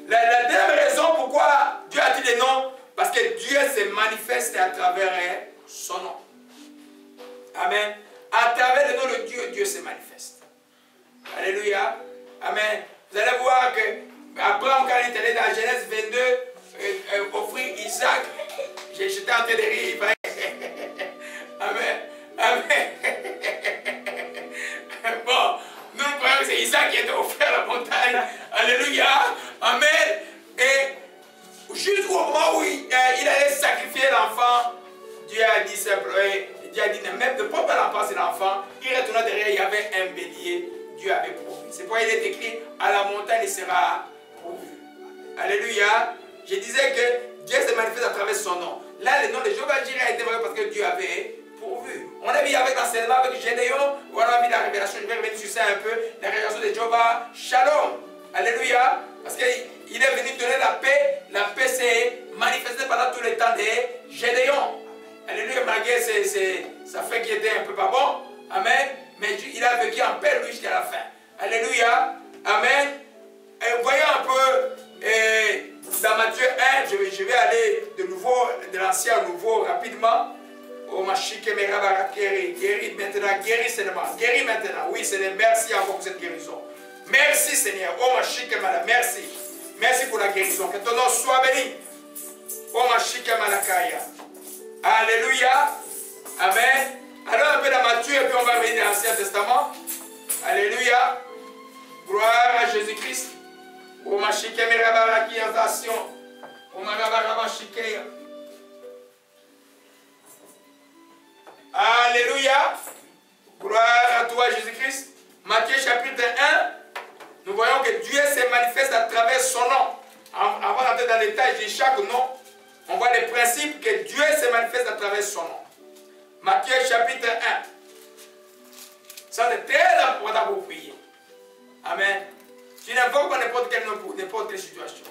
La deuxième raison pourquoi Dieu a dit les noms, parce que Dieu se manifeste à travers son nom. Amen. À travers le nom de Dieu, Dieu se manifeste. Alléluia. Amen. Vous allez voir que Abraham, quand il est allé dans Genèse 22, offrir Isaac, j'étais en train de rire. Amen. Amen. Bon, nous croyons que c'est Isaac qui a offert la montagne. Alléluia. Amen. Et juste au moment où il allait sacrifier l'enfant, Dieu a dit simplement, Dieu a dit même ne prends pas l'enfant, c'est l'enfant. Il retourna derrière, il y avait un bélier. Dieu avait pourvu. C'est pourquoi il est écrit, à la montagne il sera pourvu. Alléluia. Je disais que Dieu se manifeste à travers son nom. Là, le nom de Jéhovah Jireh a été vrai parce que Dieu avait pourvu. On a vu avec l'enseignement, avec Gédéon, on a vu la révélation, je vais revenir sur ça un peu, la révélation de Jéhovah Shalom. Alléluia. Parce qu'il est venu donner la paix. La paix s'est manifestée pendant tout le temps de Gédéon. Alléluia, malgré sa fin qui était un peu pas bon. Amen. Mais il a vécu en paix lui jusqu'à la fin. Alléluia. Amen. Et voyons un peu dans Matthieu 1, je vais aller de nouveau, de l'ancien au nouveau rapidement. Oh ma chique, mes rabarats, guéris maintenant, guéris seulement. Guéris maintenant. Oui, Seigneur, merci encore pour cette guérison. Merci Seigneur. Oh ma chique, madame, merci. Merci pour la guérison. Que ton nom soit béni. Oh ma chique, malakaya. Alléluia. Amen. Alors un peu dans Matthieu et puis on va revenir dans l'Ancien Testament. Alléluia. Gloire à Jésus-Christ. Oh ma chique, mes rabarats, qui en station. Oh ma rabarats, chique. Alléluia. Gloire à toi Jésus-Christ. Matthieu chapitre 1. Nous voyons que Dieu se manifeste à travers son nom. Avant d'entrer dans les détails de chaque nom, on voit les principes que Dieu se manifeste à travers son nom. Matthieu chapitre 1. Ça c'est très important pour prier. Amen. Tu n'invoques pas n'importe quel nom pour n'importe quelle situation.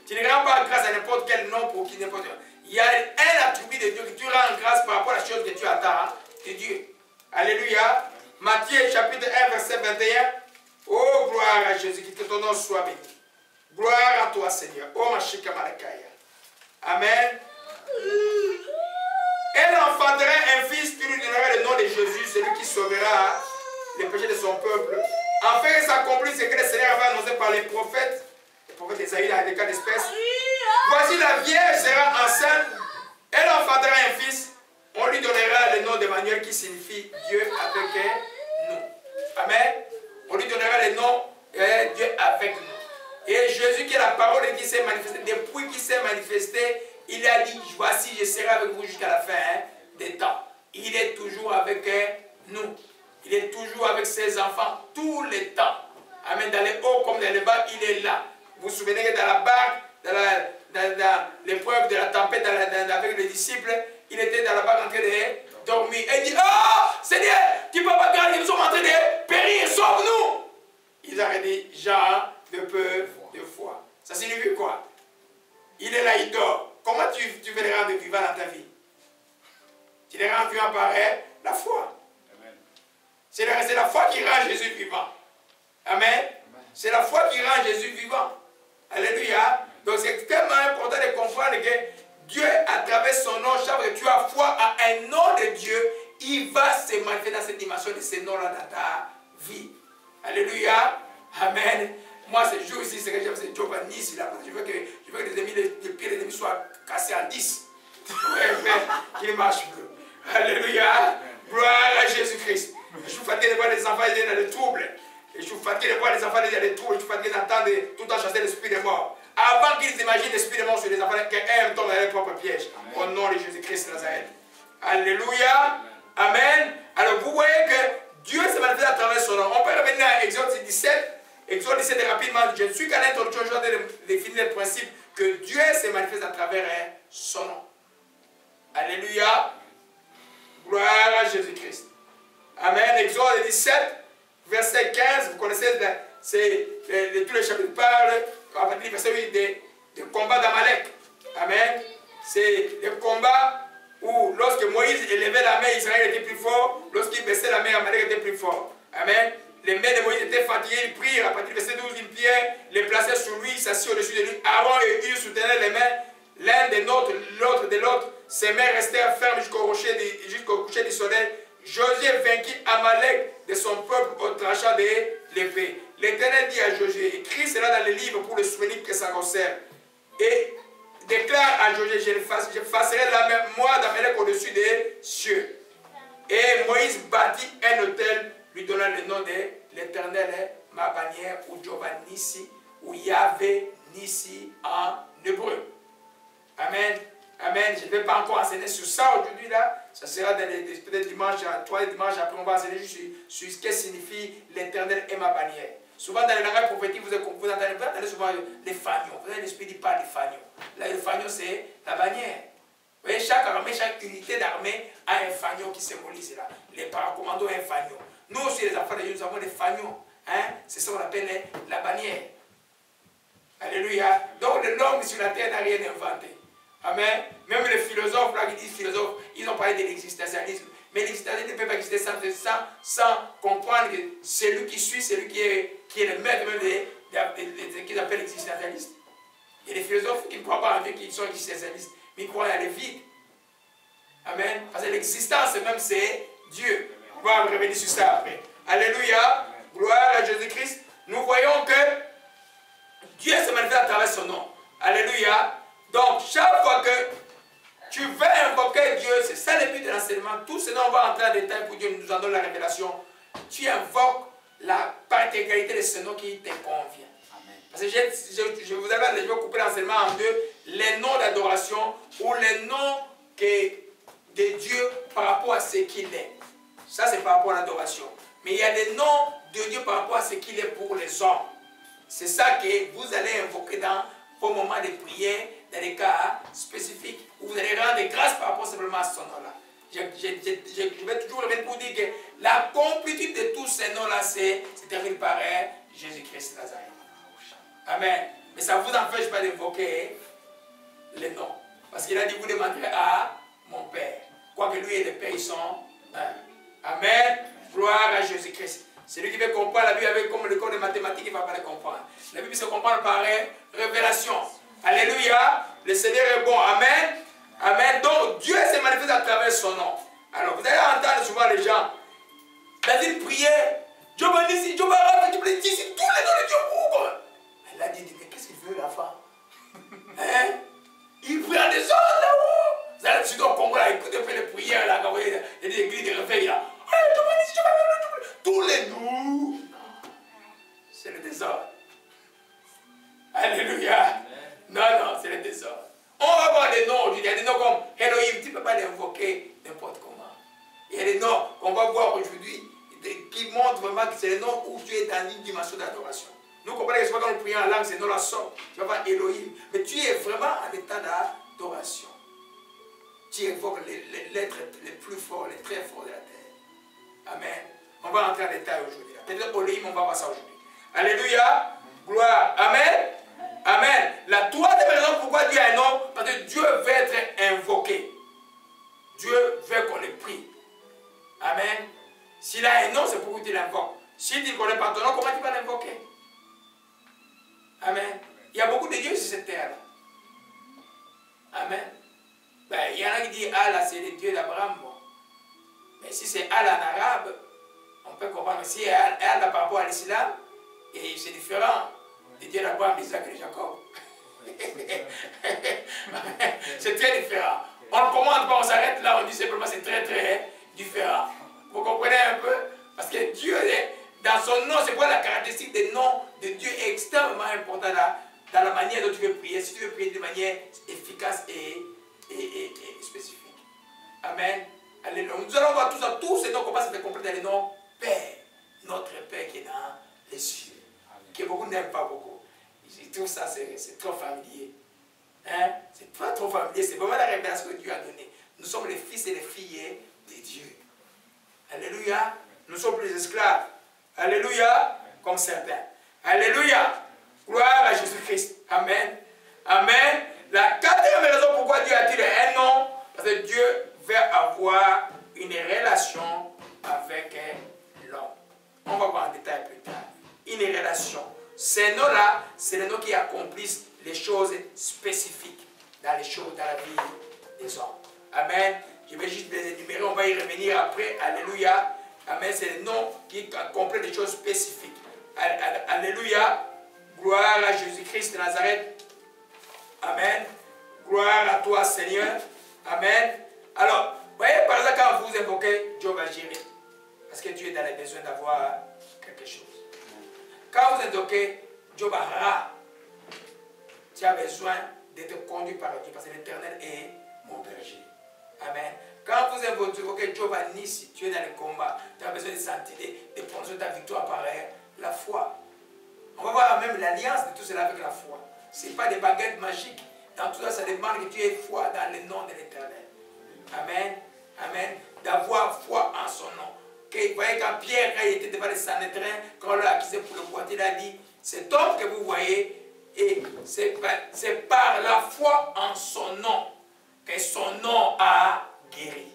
Tu ne rends pas grâce à n'importe quel nom pour qui n'importe quel. Il y a un attribut de Dieu que tu rends grâce par rapport à la chose que tu attends de Dieu. Alléluia. Matthieu chapitre 1 verset 21. Oh gloire à Jésus, que ton nom soit béni. Gloire à toi Seigneur. Oh ma chika malakaya. Amen. Elle enfantera un fils, tu lui donneras le nom de Jésus, celui qui sauvera les péchés de son peuple. Enfin, il s'accomplit ce que le Seigneur avait annoncé par les prophètes Esaïe dans les cas d'espèce. Voici la vierge sera enceinte, elle enfantera un fils, on lui donnera le nom d'Emmanuel qui signifie Dieu avec nous. Amen. On lui donnera le nom Dieu avec nous. Et Jésus qui est la parole qui s'est manifestée, depuis qu'il s'est manifesté, il a dit, voici, je serai avec vous jusqu'à la fin des temps. Il est toujours avec nous. Il est toujours avec ses enfants, tous les temps. Amen. Dans les hauts comme dans les bas, il est là. Vous vous souvenez que dans la barque, dans l'épreuve de la tempête avec les disciples, il était dans la barque en train de dormir. Et il dit, oh Seigneur, tu ne peux pas garder, nous sommes en train de périr, sauve-nous. Ils ont dit, Jean, de peu de foi. Ça signifie quoi? Il est là, il dort. Comment tu veux les rendre vivants dans ta vie? Tu les rends vivants par la foi. C'est la foi qui rend Jésus vivant. Amen. C'est la foi qui rend Jésus vivant. Alléluia. Donc c'est extrêmement important de comprendre que Dieu, à travers son nom, chaque fois que tu as foi à un nom de Dieu, il va se manifester dans cette dimension de ce nom-là dans ta vie. Alléluia. Amen. Moi, ce jour ici, ce que j'aime, c'est Jéhovah Nissi là. Je veux que les ennemis, les pieds des ennemis soient cassés en 10. Qu'il marche plus. Alléluia. Gloire à Jésus-Christ. Je suis fatigué de voir les enfants dans les troubles. Je suis fatigué de voir les enfants dans les troubles. Je suis fatigué d'entendre tout le temps chasser l'esprit des morts. Avant qu'ils imaginent l'esprit des morts sur les enfants, qu'un tombe dans leur propre piège. Au nom de Jésus-Christ de Nazareth. Alléluia. Amen. Alors vous voyez que Dieu se manifeste à travers son nom. On peut revenir à Exode 17. Exode 17 rapidement. Je suis qu'à l'introduction, je vais définir le principe que Dieu se manifeste à travers son nom. Alléluia. Gloire à Jésus-Christ. Amen. Exode 17, verset 15. Vous connaissez, tous les chapitres parlent, à partir du verset 8, des combats d'Amalek. Amen. C'est le combat où, lorsque Moïse élevait la main, Israël était plus fort. Lorsqu'il baissait la main, Amalek était plus fort. Amen. Les mains de Moïse étaient fatiguées, il prirent. À partir du verset 12, il priait, les plaçait sur lui, il s'assit au-dessus de Josué vainquit Amalek de son peuple au tranchant de l'épée. L'Éternel dit à Josué, écris cela dans les livres pour le souvenir que ça concerne. Et déclare à Josué, je facerai la mémoire d'Amalek au-dessus des cieux. Et Moïse bâtit un autel, lui donnant le nom de l'Éternel, ma bannière, ou Jehovah Nissi, ou Yahvé Nissi en hébreu. Amen. Amen. Je ne vais pas encore enseigner sur ça aujourd'hui là. Ça sera peut-être dimanche, 3 dimanches après, on va enseigner juste sur ce que signifie l'Éternel et ma bannière. Souvent dans les langages prophétiques, vous entendez souvent les fanions. Vous avez l'esprit qui parle des fanions. Là, le fanion, c'est la bannière. Vous voyez, chaque armée, chaque unité d'armée a un fanion qui symbolise là. Les paracommandos ont un fanion. Nous aussi, les enfants de Dieu, nous avons des fanions. Hein? C'est ça qu'on appelle la bannière. Alléluia. Donc l'homme sur la terre n'a rien inventé. Amen. Même les philosophes, là, qui disent philosophes, ils ont parlé de l'existentialisme. Mais l'existentialisme ne peut pas exister sans comprendre que c'est lui qui suit, c'est lui qui est le maître même de qu'ils appellent l'existentialiste. Il y a des philosophes qui ne croient pas en Dieu, qui sont existentialistes, mais ils croient à le vide. Amen. Parce que l'existence même, c'est Dieu. On va revenir sur ça après. Alléluia. Gloire à Jésus-Christ. Nous voyons que Dieu se manifeste à travers son nom. Alléluia. Donc, chaque fois que tu veux invoquer Dieu, c'est ça le but de l'enseignement. Tout ce dont on va entrer en détail pour Dieu nous en donne la révélation. Tu invoques la particularité de ce nom qui te convient. Amen. Parce que je vais couper l'enseignement en deux. Les noms d'adoration ou les noms de Dieu par rapport à ce qu'il est. Ça, c'est par rapport à l'adoration. Mais il y a des noms de Dieu par rapport à ce qu'il est pour les hommes. C'est ça que vous allez invoquer dans vos moments de prière, dans des cas spécifiques, où vous allez rendre grâce par rapport simplement à ce nom-là. Je vais toujours revenir pour dire que la complétude de tous ces noms-là, c'est terminé par Jésus-Christ de Nazareth. Amen. Mais ça ne vous empêche pas d'évoquer les noms. Parce qu'il a dit, vous demanderez à mon Père. Quoique lui et le Père, ils sont un. Amen. Gloire à Jésus-Christ. Celui qui veut comprendre la Bible avec comme le cours de mathématiques, il ne va pas le comprendre. La Bible se comprend par révélation. Alléluia. Le Seigneur est bon. Amen. Amen. Donc Dieu se manifeste à travers son nom. Alors vous allez entendre souvent les gens. David priait. Dieu m'a dit, Dieu m'a rappelé, Dieu m'a dit, tous les noms de Dieu ouvrent. Elle a dit, mais qu'est-ce qu'il veut la femme? Hein? Il prie en désordre là-haut. Vous allez surtout au Congo là, écoutez un peu les prières là, quand vous voyez des églises de réveil là. Tous les noms, c'est le désordre. Alléluia. Non, non, c'est le désordre. On va voir des noms aujourd'hui. Il y a des noms comme Elohim, tu ne peux pas l'invoquer n'importe comment. Il y a des noms qu'on va voir aujourd'hui qui montrent vraiment que c'est les noms où tu es dans une dimension d'adoration. Nous comprenons que c'est pas quand nous prions en langue, ces noms-là sortent. Tu vas voir Elohim. Mais tu es vraiment en état d'adoration. Tu évoques l'être le plus fort, les très forts de la terre. Amen. On va entrer en détail aujourd'hui. Peut-être Elohim, on va voir ça aujourd'hui. Alléluia. Gloire. Amen. Amen. La troisième raison pourquoi Dieu a un nom, parce que Dieu veut être invoqué. Dieu veut qu'on le prie. Amen. S'il a un nom, c'est pour que tu l'invoques. Si tu ne connais pas ton nom, comment tu vas l'invoquer? Amen. Il y a beaucoup de dieux sur cette terre-là. Amen. Ben, il y en a qui disent Allah, c'est le Dieu d'Abraham. Bon. Mais si c'est Allah en arabe, on peut comprendre. Si c'est Allah par rapport à l'islam, c'est différent. Le Dieu d'Abraham, d'Isaac et de Jacob. C'est très différent. On ne commande pas, on s'arrête là, on dit simplement c'est très très différent. Vous comprenez un peu? Parce que Dieu, dans son nom, c'est quoi la caractéristique des noms de Dieu est extrêmement important dans la manière dont tu veux prier. Si tu veux prier de manière efficace et spécifique. Amen. Alléluia. Nous allons voir tout ça, tous ces noms qu'on passe à compléter les noms Père, notre Père qui est dans les cieux, que beaucoup n'aiment pas beaucoup. Je trouve ça, c'est trop familier. Hein? C'est pas trop familier, c'est vraiment la révélation que Dieu a donnée. Nous sommes les fils et les filles de Dieu. Alléluia. Nous sommes plus esclaves. Alléluia. Comme certains. Alléluia. Gloire à Jésus-Christ. Amen. Amen. La quatrième raison pourquoi Dieu a-t-il un nom, parce que Dieu veut avoir une relation avec l'homme. On va voir en détail plus tard. Une relation. Ces noms-là, c'est les noms qui accomplissent les choses spécifiques dans la vie des hommes. Amen. Je vais juste les énumérer, on va y revenir après. Alléluia. Amen. C'est le nom qui complète des choses spécifiques. Alléluia. Gloire à Jésus-Christ de Nazareth. Amen. Gloire à toi, Seigneur. Amen. Alors, voyez, par exemple, quand vous invoquez, Dieu va gérer. Parce que Dieu est dans les besoins d'avoir quelque chose. Quand vous invoquez, Dieu va rare. Tu as besoin d'être conduit par Dieu, parce que l'Éternel est mon berger. Amen. Quand vous invoquez Dieu va Nissi, tu es dans le combat, tu as besoin de sentir, de prendre ta victoire par la foi. On va voir même l'alliance de tout cela avec la foi. Ce n'est pas des baguettes magiques. Dans tout ça, ça demande que tu aies foi dans le nom de l'Éternel. Amen. Amen. D'avoir foi en son nom. Vous voyez, quand Pierre, quand il était devant le Sanhédrin, quand on l'a accusé pour le boiter, il a dit, cet homme que vous voyez, et c'est par la foi en son nom que son nom a guéri.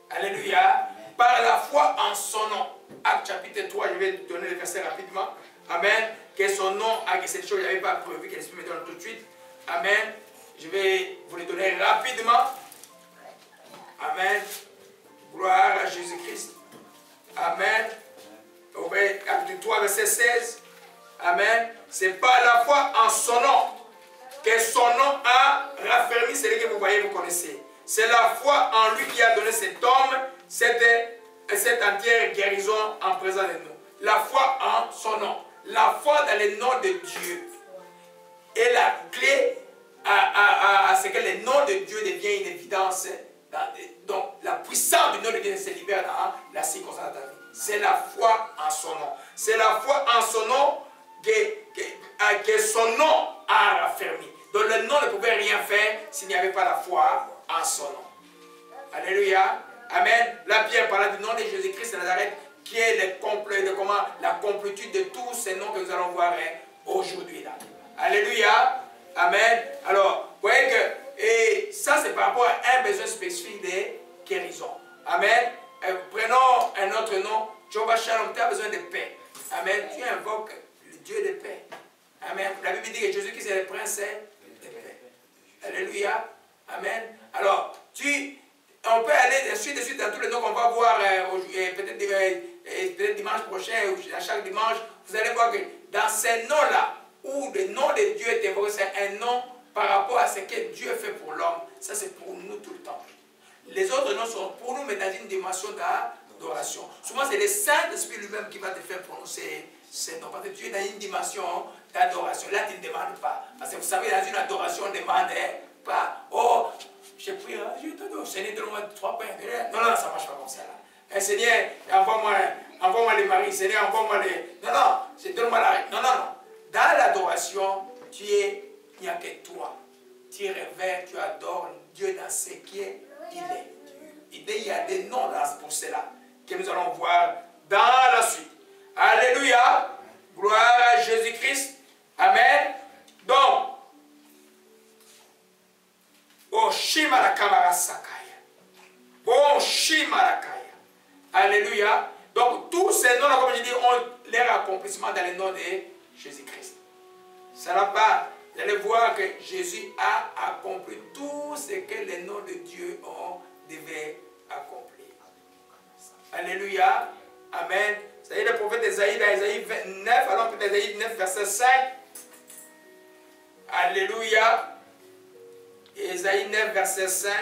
Alléluia. Par la foi en son nom. Acte chapitre 3, je vais donner le verset rapidement. Amen. Que son nom a guéri. Cette chose, je n'avais pas prévu que l'Esprit me donne tout de suite. Amen. Je vais vous le donner rapidement. Amen. Gloire à Jésus-Christ. Amen. Acte 3, verset 16. Amen. C'est par la foi en son nom que son nom a raffermi celui que vous voyez, vous connaissez. C'est la foi en lui qui a donné cet homme cette entière guérison en présence de nous. La foi en son nom. La foi dans le nom de Dieu est la clé à ce que le nom de Dieu devienne une évidence. Donc, la puissance du nom de Dieu se libère dans la circonstance de ta vie. C'est la foi en son nom. C'est la foi en son nom que son nom a raffermi. Donc, le nom ne pouvait rien faire s'il n'y avait pas la foi en son nom. Alléluia. Amen. La Pierre parla du nom de Jésus-Christ de Nazareth, qui est la complétude de tous ces noms que nous allons voir aujourd'hui. Alléluia. Amen. Alors, vous voyez que et ça, c'est par rapport à un besoin spécifique de guérison. Amen. Prenons un autre nom. Jehovah Shalom, tu as besoin de paix. Amen. Tu invoques le Dieu de paix. Amen. La Bible dit que Jésus-Christ est le prince de paix. Alléluia. Amen. Alors, on peut aller de suite dans tous les noms qu'on va voir peut-être dimanche prochain ou à chaque dimanche. Vous allez voir que dans ces noms-là, où le nom de Dieu est évoqué, c'est un nom par rapport à ce que Dieu fait pour l'homme. Ça, c'est pour nous tout le temps. Les autres noms sont pour nous, mais dans une dimension d'adoration. Souvent, c'est le Saint-Esprit lui-même qui va te faire prononcer ces noms. Parce que tu es dans une dimension d'adoration. Là, tu ne demandes pas. Parce que vous savez, dans une adoration, on ne demande pas. Oh, j'ai prié, je t'adore. Seigneur, donne-moi 3 pains. Non, non, ça ne marche pas comme ça. Là. Seigneur, envoie-moi les maris. Seigneur, envoie-moi les... Non, non, donne-moi la... Non, non, non. Dans l'adoration, il n'y a que toi. Tu révères, tu adores Dieu dans ce qui est, il est. Il y a des noms pour cela que nous allons voir dans la suite. Alléluia. Gloire à Jésus-Christ. Amen. Donc, oh Shimara Kamara Sakaya. Oh Shimara Kaya. Alléluia. Donc, tous ces noms, comme je dis, ont leur accomplissement dans le nom de Jésus-Christ. Ça n'a pas. Vous allez voir que Jésus a accompli tout ce que les noms de Dieu devaient accomplir. Alléluia. Amen. C'est le prophète Esaïe dans Esaïe 9, allons peut-être Esaïe 9, verset 5. Alléluia. Esaïe 9, verset 5.